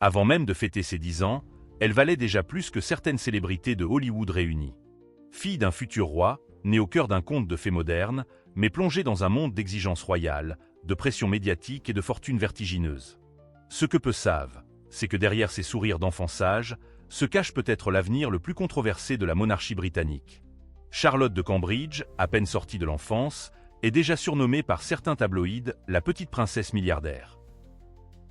Avant même de fêter ses 10 ans, elle valait déjà plus que certaines célébrités de Hollywood réunies. Fille d'un futur roi, née au cœur d'un conte de fées moderne, mais plongée dans un monde d'exigences royales, de pression médiatique et de fortune vertigineuse. Ce que peu savent, c'est que derrière ces sourires d'enfants sages, se cache peut-être l'avenir le plus controversé de la monarchie britannique. Charlotte de Cambridge, à peine sortie de l'enfance, est déjà surnommée par certains tabloïds la petite princesse milliardaire.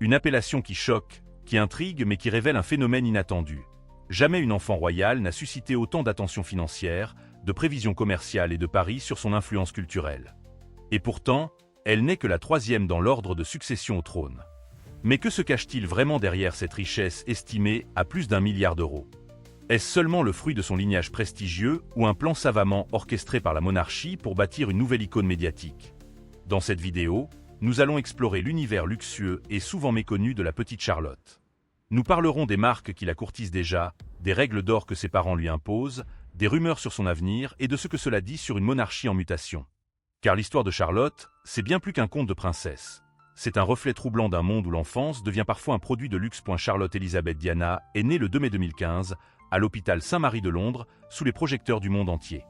Une appellation qui choque, qui intrigue mais qui révèle un phénomène inattendu. Jamais une enfant royale n'a suscité autant d'attention financière, de prévisions commerciales et de paris sur son influence culturelle. Et pourtant, elle n'est que la 3e dans l'ordre de succession au trône. Mais que se cache-t-il vraiment derrière cette richesse estimée à plus d'1 milliard d'euros? Est-ce seulement le fruit de son lignage prestigieux ou un plan savamment orchestré par la monarchie pour bâtir une nouvelle icône médiatique? Dans cette vidéo, nous allons explorer l'univers luxueux et souvent méconnu de la petite Charlotte. Nous parlerons des marques qui la courtisent déjà, des règles d'or que ses parents lui imposent, des rumeurs sur son avenir et de ce que cela dit sur une monarchie en mutation. Car l'histoire de Charlotte, c'est bien plus qu'un conte de princesse. C'est un reflet troublant d'un monde où l'enfance devient parfois un produit de luxe. Charlotte Elizabeth Diana est née le 2 mai 2015, à l'hôpital Saint-Marie de Londres, sous les projecteurs du monde entier.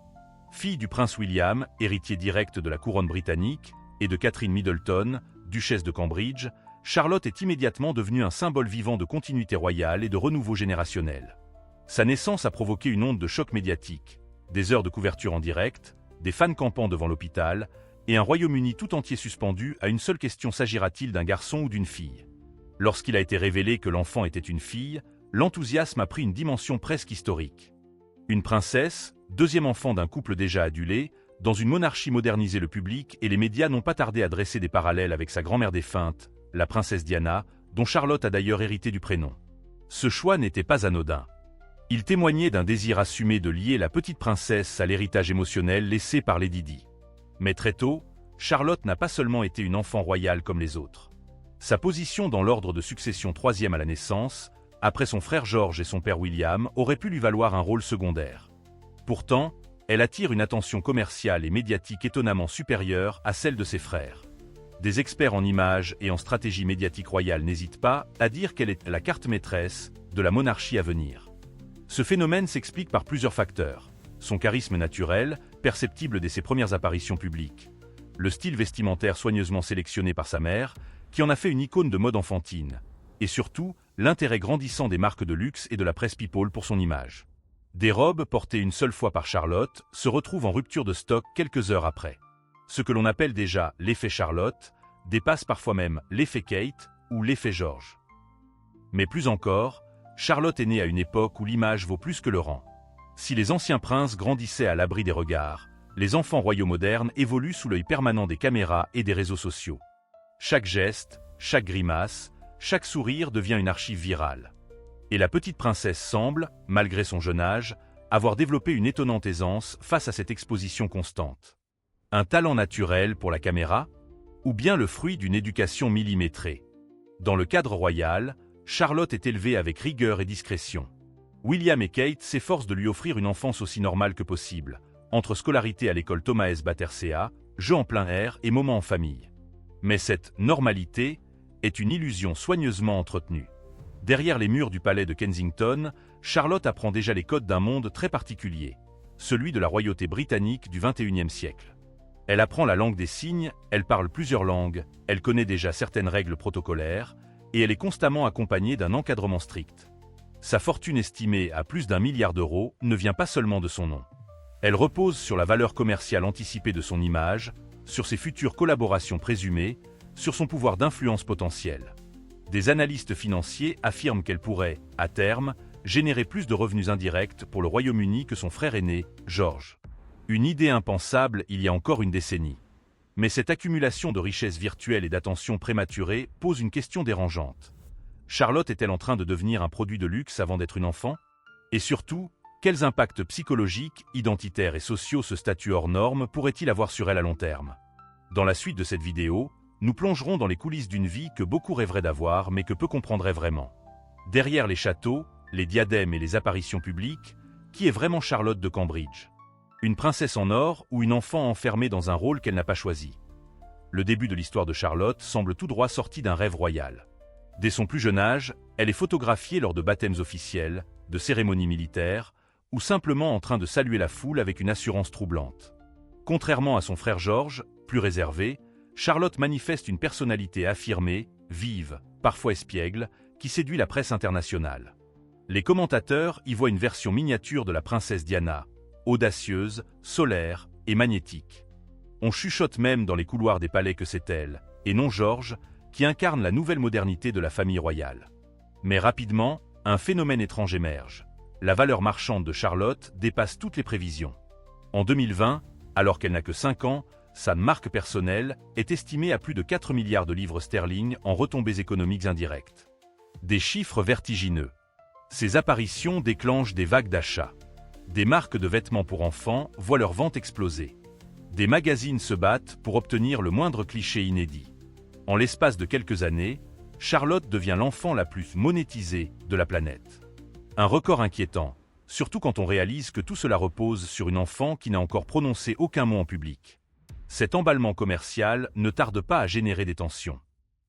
Fille du prince William, héritier direct de la couronne britannique, et de Catherine Middleton, duchesse de Cambridge, Charlotte est immédiatement devenue un symbole vivant de continuité royale et de renouveau générationnel. Sa naissance a provoqué une onde de choc médiatique, des heures de couverture en direct, des fans campant devant l'hôpital, et un Royaume-Uni tout entier suspendu à une seule question: s'agira-t-il d'un garçon ou d'une fille? Lorsqu'il a été révélé que l'enfant était une fille, l'enthousiasme a pris une dimension presque historique. Une princesse, 2e enfant d'un couple déjà adulé, dans une monarchie modernisée. Le public et les médias n'ont pas tardé à dresser des parallèles avec sa grand-mère défunte, la princesse Diana, dont Charlotte a d'ailleurs hérité du prénom. Ce choix n'était pas anodin. Il témoignait d'un désir assumé de lier la petite princesse à l'héritage émotionnel laissé par Lady Di. Mais très tôt, Charlotte n'a pas seulement été une enfant royale comme les autres. Sa position dans l'ordre de succession 3e à la naissance, après son frère George et son père William, aurait pu lui valoir un rôle secondaire. Pourtant, elle attire une attention commerciale et médiatique étonnamment supérieure à celle de ses frères. Des experts en images et en stratégie médiatique royale n'hésitent pas à dire qu'elle est la carte maîtresse de la monarchie à venir. Ce phénomène s'explique par plusieurs facteurs. Son charisme naturel, perceptible dès ses premières apparitions publiques. Le style vestimentaire soigneusement sélectionné par sa mère, qui en a fait une icône de mode enfantine. Et surtout, l'intérêt grandissant des marques de luxe et de la presse people pour son image. Des robes portées une seule fois par Charlotte se retrouvent en rupture de stock quelques heures après. Ce que l'on appelle déjà l'effet Charlotte dépasse parfois même l'effet Kate ou l'effet George. Mais plus encore, Charlotte est née à une époque où l'image vaut plus que le rang. Si les anciens princes grandissaient à l'abri des regards, les enfants royaux modernes évoluent sous l'œil permanent des caméras et des réseaux sociaux. Chaque geste, chaque grimace, chaque sourire devient une archive virale. Et la petite princesse semble, malgré son jeune âge, avoir développé une étonnante aisance face à cette exposition constante. Un talent naturel pour la caméra, ou bien le fruit d'une éducation millimétrée. Dans le cadre royal, Charlotte est élevée avec rigueur et discrétion. William et Kate s'efforcent de lui offrir une enfance aussi normale que possible, entre scolarité à l'école Thomas S. Battersea, jeux en plein air et moments en famille. Mais cette normalité est une illusion soigneusement entretenue. Derrière les murs du palais de Kensington, Charlotte apprend déjà les codes d'un monde très particulier, celui de la royauté britannique du XXIe siècle. Elle apprend la langue des signes, elle parle plusieurs langues, elle connaît déjà certaines règles protocolaires, et elle est constamment accompagnée d'un encadrement strict. Sa fortune estimée à plus d'1 milliard d'euros ne vient pas seulement de son nom. Elle repose sur la valeur commerciale anticipée de son image, sur ses futures collaborations présumées, sur son pouvoir d'influence potentiel. Des analystes financiers affirment qu'elle pourrait, à terme, générer plus de revenus indirects pour le Royaume-Uni que son frère aîné, George. Une idée impensable il y a encore une décennie. Mais cette accumulation de richesses virtuelles et d'attention prématurée pose une question dérangeante. Charlotte est-elle en train de devenir un produit de luxe avant d'être une enfant? Et surtout, quels impacts psychologiques, identitaires et sociaux ce statut hors norme pourrait-il avoir sur elle à long terme? Dans la suite de cette vidéo, nous plongerons dans les coulisses d'une vie que beaucoup rêveraient d'avoir mais que peu comprendraient vraiment. Derrière les châteaux, les diadèmes et les apparitions publiques, qui est vraiment Charlotte de Cambridge? Une princesse en or ou une enfant enfermée dans un rôle qu'elle n'a pas choisi? Le début de l'histoire de Charlotte semble tout droit sorti d'un rêve royal. Dès son plus jeune âge, elle est photographiée lors de baptêmes officiels, de cérémonies militaires, ou simplement en train de saluer la foule avec une assurance troublante. Contrairement à son frère George, plus réservé, Charlotte manifeste une personnalité affirmée, vive, parfois espiègle, qui séduit la presse internationale. Les commentateurs y voient une version miniature de la princesse Diana, audacieuse, solaire et magnétique. On chuchote même dans les couloirs des palais que c'est elle, et non George, qui incarne la nouvelle modernité de la famille royale. Mais rapidement, un phénomène étrange émerge. La valeur marchande de Charlotte dépasse toutes les prévisions. En 2020, alors qu'elle n'a que 5 ans, sa marque personnelle est estimée à plus de 4 milliards de livres sterling en retombées économiques indirectes. Des chiffres vertigineux. Ces apparitions déclenchent des vagues d'achats. Des marques de vêtements pour enfants voient leur vente exploser. Des magazines se battent pour obtenir le moindre cliché inédit. En l'espace de quelques années, Charlotte devient l'enfant la plus monétisée de la planète. Un record inquiétant, surtout quand on réalise que tout cela repose sur une enfant qui n'a encore prononcé aucun mot en public. Cet emballement commercial ne tarde pas à générer des tensions.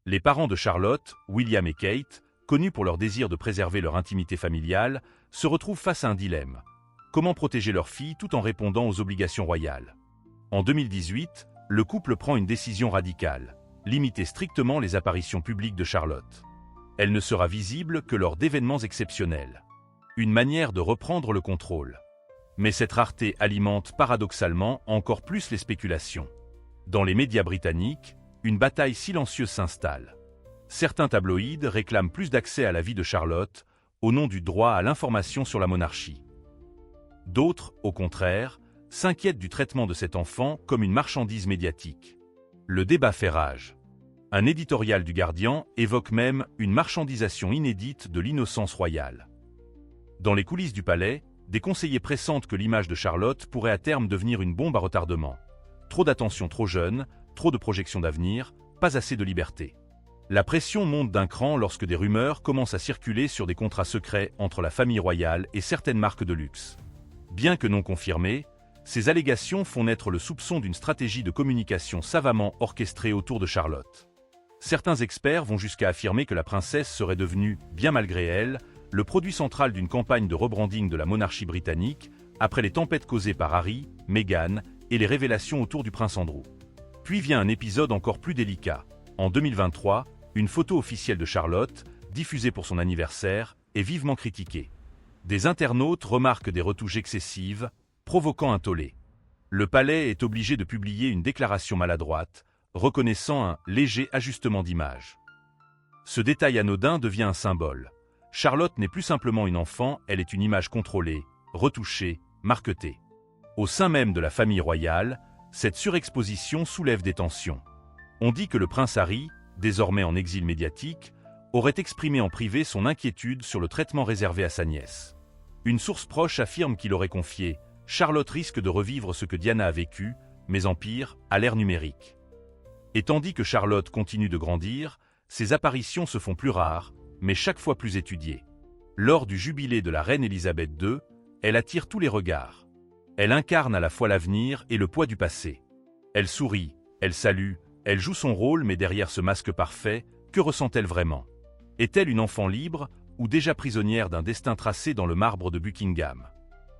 Les parents de Charlotte, William et Kate, connus pour leur désir de préserver leur intimité familiale, se retrouvent face à un dilemme. Comment protéger leur fille tout en répondant aux obligations royales? En 2018, le couple prend une décision radicale, limiter strictement les apparitions publiques de Charlotte. Elle ne sera visible que lors d'événements exceptionnels. Une manière de reprendre le contrôle. Mais cette rareté alimente paradoxalement encore plus les spéculations. Dans les médias britanniques, une bataille silencieuse s'installe. Certains tabloïds réclament plus d'accès à la vie de Charlotte, au nom du droit à l'information sur la monarchie. D'autres, au contraire, s'inquiètent du traitement de cet enfant comme une marchandise médiatique. Le débat fait rage. Un éditorial du Guardian évoque même une marchandisation inédite de l'innocence royale. Dans les coulisses du palais, des conseillers pressentent que l'image de Charlotte pourrait à terme devenir une bombe à retardement. Trop d'attention trop jeune, trop de projections d'avenir, pas assez de liberté. La pression monte d'un cran lorsque des rumeurs commencent à circuler sur des contrats secrets entre la famille royale et certaines marques de luxe. Bien que non confirmées, ces allégations font naître le soupçon d'une stratégie de communication savamment orchestrée autour de Charlotte. Certains experts vont jusqu'à affirmer que la princesse serait devenue, bien malgré elle, le produit central d'une campagne de rebranding de la monarchie britannique, après les tempêtes causées par Harry, Meghan et les révélations autour du prince Andrew. Puis vient un épisode encore plus délicat. En 2023, une photo officielle de Charlotte, diffusée pour son anniversaire, est vivement critiquée. Des internautes remarquent des retouches excessives, provoquant un tollé. Le palais est obligé de publier une déclaration maladroite, reconnaissant un léger ajustement d'image. Ce détail anodin devient un symbole. Charlotte n'est plus simplement une enfant, elle est une image contrôlée, retouchée, marquetée. Au sein même de la famille royale, cette surexposition soulève des tensions. On dit que le prince Harry, désormais en exil médiatique, aurait exprimé en privé son inquiétude sur le traitement réservé à sa nièce. Une source proche affirme qu'il aurait confié « Charlotte risque de revivre ce que Diana a vécu, mais en pire, à l'ère numérique ». Et tandis que Charlotte continue de grandir, ses apparitions se font plus rares, mais chaque fois plus étudiées. Lors du jubilé de la reine Élisabeth II, elle attire tous les regards. Elle incarne à la fois l'avenir et le poids du passé. Elle sourit, elle salue, elle joue son rôle, mais derrière ce masque parfait, que ressent-elle vraiment? Est-elle une enfant libre ou déjà prisonnière d'un destin tracé dans le marbre de Buckingham?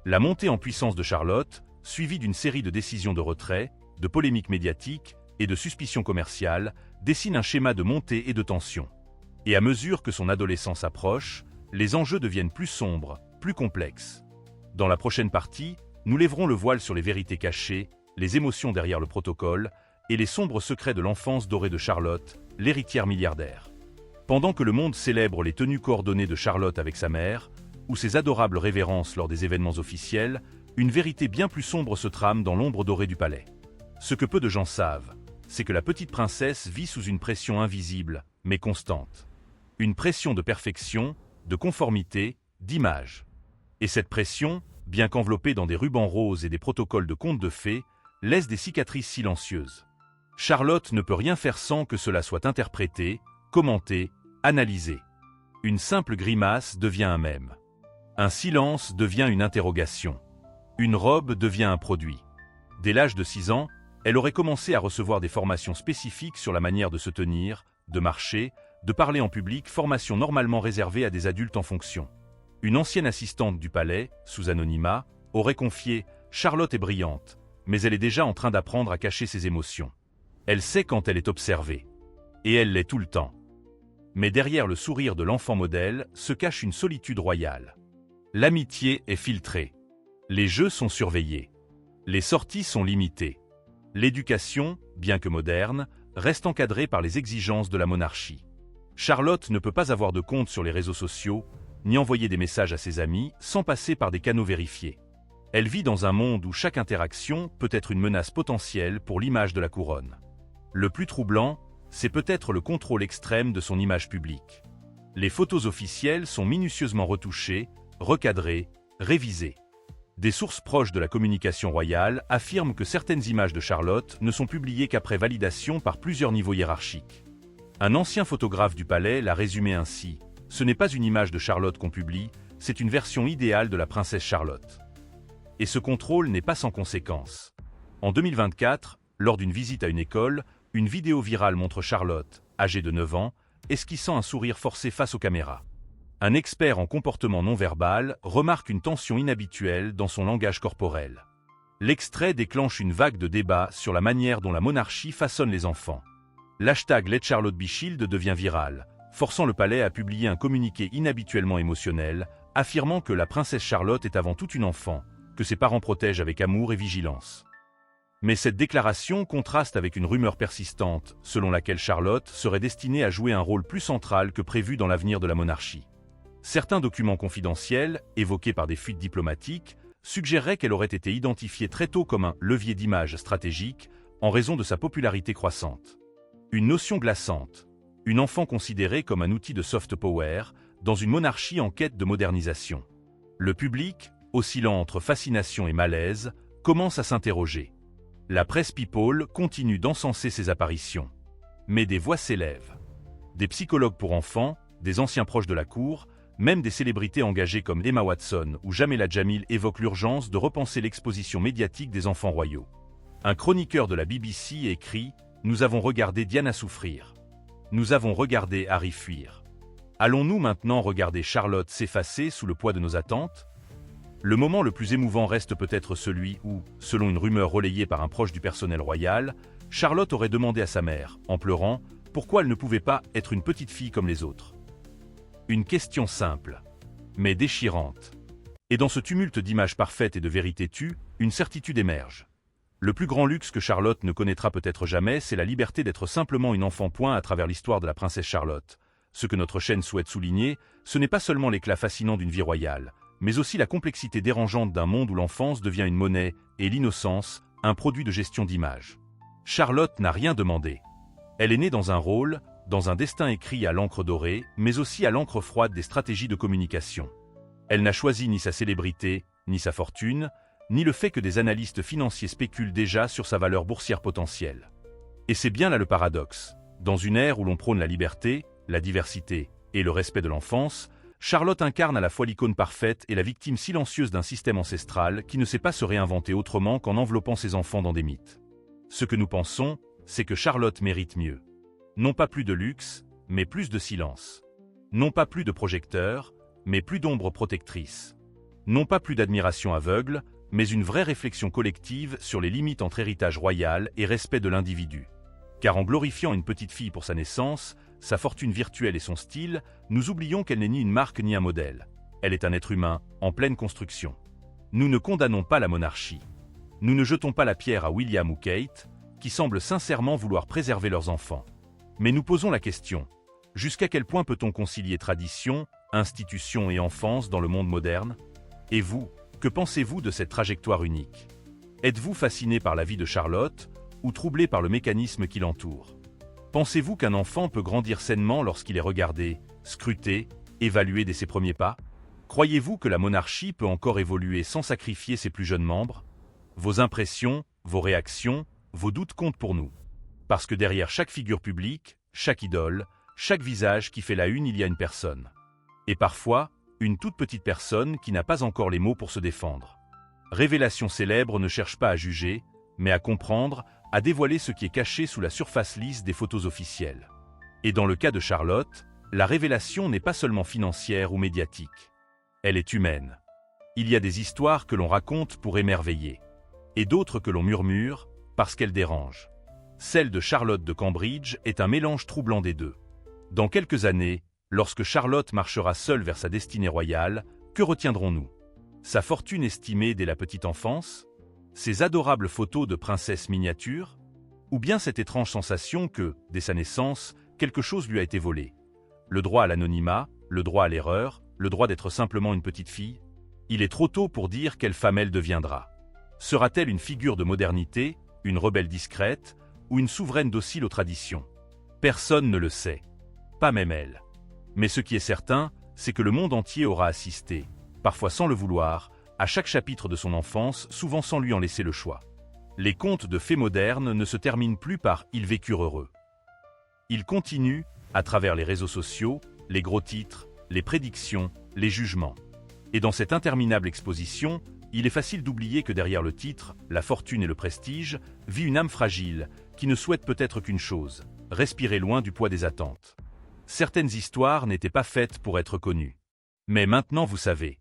La montée en puissance de Charlotte, suivie d'une série de décisions de retrait, de polémiques médiatiques et de suspicions commerciales, dessine un schéma de montée et de tension. Et à mesure que son adolescence approche, les enjeux deviennent plus sombres, plus complexes. Dans la prochaine partie, nous lèverons le voile sur les vérités cachées, les émotions derrière le protocole et les sombres secrets de l'enfance dorée de Charlotte, l'héritière milliardaire. Pendant que le monde célèbre les tenues coordonnées de Charlotte avec sa mère, ou ses adorables révérences lors des événements officiels, une vérité bien plus sombre se trame dans l'ombre dorée du palais. Ce que peu de gens savent, c'est que la petite princesse vit sous une pression invisible, mais constante. Une pression de perfection, de conformité, d'image. Et cette pression, bien qu'enveloppée dans des rubans roses et des protocoles de contes de fées, laisse des cicatrices silencieuses. Charlotte ne peut rien faire sans que cela soit interprété, commenté, analysé. Une simple grimace devient un mème. Un silence devient une interrogation. Une robe devient un produit. Dès l'âge de 6 ans, elle aurait commencé à recevoir des formations spécifiques sur la manière de se tenir, de marcher, de parler en public, formation normalement réservée à des adultes en fonction. Une ancienne assistante du palais, sous anonymat, aurait confié « Charlotte est brillante, mais elle est déjà en train d'apprendre à cacher ses émotions. Elle sait quand elle est observée. Et elle l'est tout le temps. » Mais derrière le sourire de l'enfant modèle se cache une solitude royale. L'amitié est filtrée. Les jeux sont surveillés. Les sorties sont limitées. L'éducation, bien que moderne, reste encadrée par les exigences de la monarchie. Charlotte ne peut pas avoir de compte sur les réseaux sociaux, ni envoyer des messages à ses amis sans passer par des canaux vérifiés. Elle vit dans un monde où chaque interaction peut être une menace potentielle pour l'image de la couronne. Le plus troublant, c'est peut-être le contrôle extrême de son image publique. Les photos officielles sont minutieusement retouchées, recadrées, révisées. Des sources proches de la communication royale affirment que certaines images de Charlotte ne sont publiées qu'après validation par plusieurs niveaux hiérarchiques. Un ancien photographe du palais l'a résumé ainsi : « Ce n'est pas une image de Charlotte qu'on publie, c'est une version idéale de la princesse Charlotte. » Et ce contrôle n'est pas sans conséquences. En 2024, lors d'une visite à une école, une vidéo virale montre Charlotte, âgée de 9 ans, esquissant un sourire forcé face aux caméras. Un expert en comportement non verbal remarque une tension inhabituelle dans son langage corporel. L'extrait déclenche une vague de débats sur la manière dont la monarchie façonne les enfants. L'hashtag #LetCharlotteBeShield devient viral, forçant le palais à publier un communiqué inhabituellement émotionnel, affirmant que la princesse Charlotte est avant tout une enfant, que ses parents protègent avec amour et vigilance. Mais cette déclaration contraste avec une rumeur persistante, selon laquelle Charlotte serait destinée à jouer un rôle plus central que prévu dans l'avenir de la monarchie. Certains documents confidentiels, évoqués par des fuites diplomatiques, suggéreraient qu'elle aurait été identifiée très tôt comme un « levier d'image stratégique » en raison de sa popularité croissante. Une notion glaçante, une enfant considérée comme un outil de soft power, dans une monarchie en quête de modernisation. Le public, oscillant entre fascination et malaise, commence à s'interroger. La presse people continue d'encenser ses apparitions. Mais des voix s'élèvent. Des psychologues pour enfants, des anciens proches de la cour, même des célébrités engagées comme Emma Watson ou Jamila Jamil évoquent l'urgence de repenser l'exposition médiatique des enfants royaux. Un chroniqueur de la BBC écrit « Nous avons regardé Diana souffrir. Nous avons regardé Harry fuir. Allons-nous maintenant regarder Charlotte s'effacer sous le poids de nos attentes ?» Le moment le plus émouvant reste peut-être celui où, selon une rumeur relayée par un proche du personnel royal, Charlotte aurait demandé à sa mère, en pleurant, pourquoi elle ne pouvait pas être une petite fille comme les autres. Une question simple, mais déchirante. Et dans ce tumulte d'images parfaites et de vérités tues, une certitude émerge. Le plus grand luxe que Charlotte ne connaîtra peut-être jamais, c'est la liberté d'être simplement une enfant. À travers l'histoire de la princesse Charlotte. Ce que notre chaîne souhaite souligner, ce n'est pas seulement l'éclat fascinant d'une vie royale, mais aussi la complexité dérangeante d'un monde où l'enfance devient une monnaie et l'innocence, un produit de gestion d'image. Charlotte n'a rien demandé. Elle est née dans un rôle, dans un destin écrit à l'encre dorée, mais aussi à l'encre froide des stratégies de communication. Elle n'a choisi ni sa célébrité, ni sa fortune, ni le fait que des analystes financiers spéculent déjà sur sa valeur boursière potentielle. Et c'est bien là le paradoxe. Dans une ère où l'on prône la liberté, la diversité et le respect de l'enfance, Charlotte incarne à la fois l'icône parfaite et la victime silencieuse d'un système ancestral qui ne sait pas se réinventer autrement qu'en enveloppant ses enfants dans des mythes. Ce que nous pensons, c'est que Charlotte mérite mieux. Non pas plus de luxe, mais plus de silence. Non pas plus de projecteurs, mais plus d'ombres protectrices. Non pas plus d'admiration aveugle, mais une vraie réflexion collective sur les limites entre héritage royal et respect de l'individu. Car en glorifiant une petite fille pour sa naissance, sa fortune virtuelle et son style, nous oublions qu'elle n'est ni une marque ni un modèle. Elle est un être humain, en pleine construction. Nous ne condamnons pas la monarchie. Nous ne jetons pas la pierre à William ou Kate, qui semblent sincèrement vouloir préserver leurs enfants. Mais nous posons la question, jusqu'à quel point peut-on concilier tradition, institution et enfance dans le monde moderne? Et vous, que pensez-vous de cette trajectoire unique? Êtes-vous fasciné par la vie de Charlotte, ou troublé par le mécanisme qui l'entoure? Pensez-vous qu'un enfant peut grandir sainement lorsqu'il est regardé, scruté, évalué dès ses premiers pas? Croyez-vous que la monarchie peut encore évoluer sans sacrifier ses plus jeunes membres? Vos impressions, vos réactions, vos doutes comptent pour nous. Parce que derrière chaque figure publique, chaque idole, chaque visage qui fait la une, il y a une personne. Et parfois, une toute petite personne qui n'a pas encore les mots pour se défendre. Révélation célèbre ne cherche pas à juger, mais à comprendre, à dévoiler ce qui est caché sous la surface lisse des photos officielles. Et dans le cas de Charlotte, la révélation n'est pas seulement financière ou médiatique. Elle est humaine. Il y a des histoires que l'on raconte pour émerveiller, et d'autres que l'on murmure parce qu'elles dérangent. Celle de Charlotte de Cambridge est un mélange troublant des deux. Dans quelques années, lorsque Charlotte marchera seule vers sa destinée royale, que retiendrons-nous? Sa fortune estimée dès la petite enfance? Ses adorables photos de princesse miniature? Ou bien cette étrange sensation que, dès sa naissance, quelque chose lui a été volé? Le droit à l'anonymat, le droit à l'erreur, le droit d'être simplement une petite fille? Il est trop tôt pour dire quelle femme elle deviendra. Sera-t-elle une figure de modernité, une rebelle discrète, ou une souveraine docile aux traditions? Personne ne le sait. Pas même elle. Mais ce qui est certain, c'est que le monde entier aura assisté, parfois sans le vouloir, à chaque chapitre de son enfance, souvent sans lui en laisser le choix. Les contes de fées modernes ne se terminent plus par « ils vécurent heureux ». Ils continuent, à travers les réseaux sociaux, les gros titres, les prédictions, les jugements. Et dans cette interminable exposition, il est facile d'oublier que derrière le titre, la fortune et le prestige, vit une âme fragile, qui ne souhaite peut-être qu'une chose, respirer loin du poids des attentes. Certaines histoires n'étaient pas faites pour être connues. Mais maintenant vous savez.